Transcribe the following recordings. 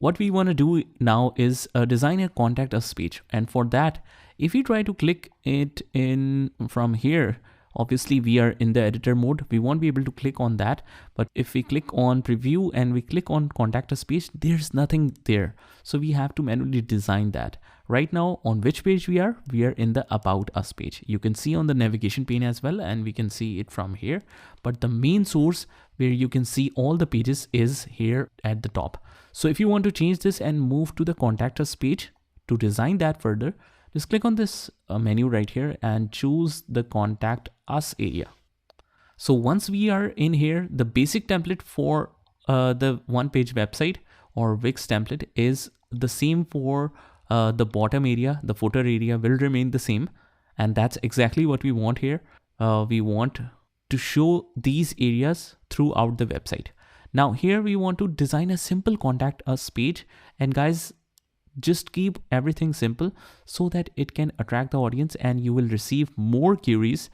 what we want to do now is design a contact us page. And for that, if we try to click it in from here, obviously we are in the editor mode, we won't be able to click on that. But if we click on preview and we click on contact us page, there's nothing there. So we have to manually design that. Right now, on which page we are in the about us page. You can see on the navigation pane as well, and we can see it from here. But the main source where you can see all the pages is here at the top. So if you want to change this and move to the contact us page to design that further, just click on this menu right here and choose the contact us area. So once we are in here, the basic template for the one page website or Wix template is the same for the bottom area. The footer area will remain the same. And that's exactly what we want here. We want to show these areas throughout the website. Now here we want to design a simple contact us page, and guys, just keep everything simple so that it can attract the audience and you will receive more queries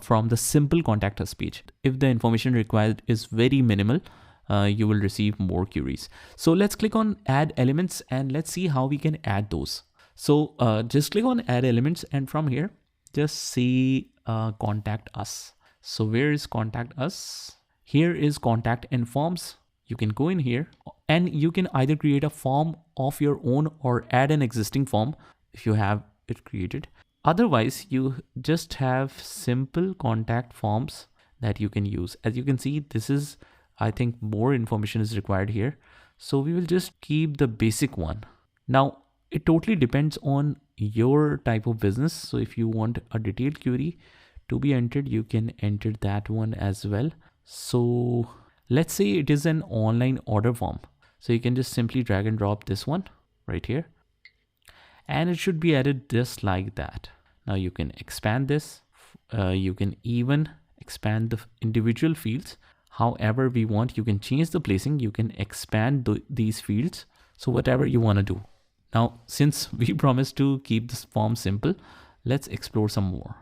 from the simple contact us page. If the information required is very minimal, you will receive more queries. So let's click on add elements and let's see how we can add those. So just click on add elements, and from here, just say contact us. So where is contact us? Here is contact and forms. You can go in here and you can either create a form of your own or add an existing form if you have it created. Otherwise, you just have simple contact forms that you can use. As you can see, this is, I think more information is required here. So we will just keep the basic one. Now, it totally depends on your type of business. So if you want a detailed query to be entered, you can enter that one as well. So let's say it is an online order form. So you can just simply drag and drop this one right here. And it should be added just like that. Now you can expand this. You can even expand the individual fields however we want. You can change the placing. You can expand these fields. So whatever you want to do. Now, since we promised to keep this form simple, let's explore some more.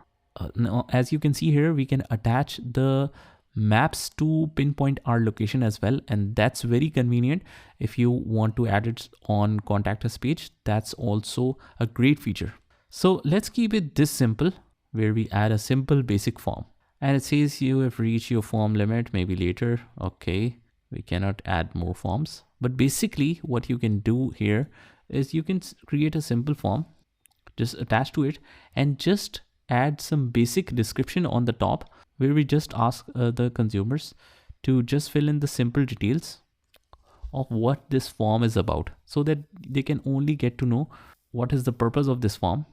Now, as you can see here, we can attach the maps to pinpoint our location as well, and that's very convenient if you want to add it on contact us page. That's also a great feature. So let's keep it this simple, where we add a simple basic form, and it says you have reached your form limit, maybe later. Okay, we cannot add more forms, but basically what you can do here is you can create a simple form, just attach to it, and just add some basic description on the top, where we just ask the consumers to just fill in the simple details of what this form is about, so that they can only get to know what is the purpose of this form.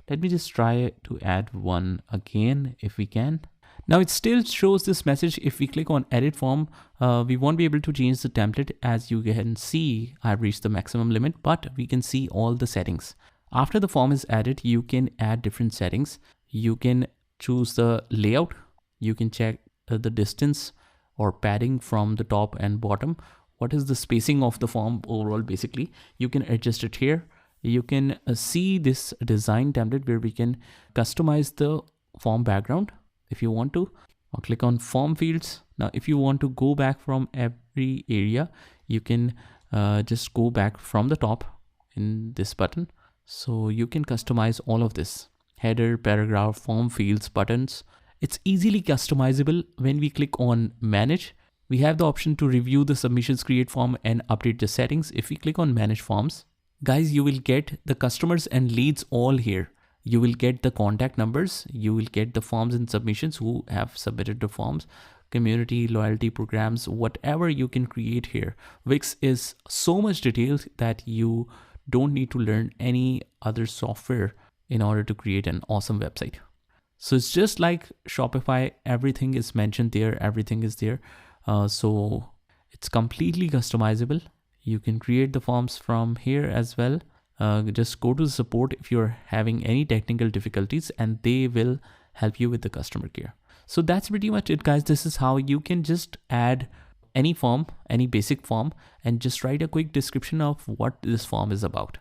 Let me just try to add one again if we can. Now it still shows this message. If we click on edit form, we won't be able to change the template. As you can see, I've reached the maximum limit, but we can see all the settings. After the form is added, you can add different settings. You can choose the layout. You can check the distance or padding from the top and bottom. What is the spacing of the form overall? Basically, you can adjust it here. You can see this design template where we can customize the form background if you want to. Or click on form fields. Now, if you want to go back from every area, you can just go back from the top in this button. So you can customize all of this: header, paragraph, form fields, buttons. It's easily customizable. When we click on manage, we have the option to review the submissions, create form, and update the settings. If we click on manage forms, guys, you will get the customers and leads all here. You will get the contact numbers. You will get the forms and submissions who have submitted the forms, community, loyalty programs, whatever you can create here. Wix is so much detailed that you don't need to learn any other software in order to create an awesome website. So it's just like Shopify, everything is mentioned there, everything is there. So it's completely customizable. You can create the forms from here as well. Just go to the support if you're having any technical difficulties, and they will help you with the customer care. So that's pretty much it, guys. This is how you can just add any form, any basic form, and just write a quick description of what this form is about.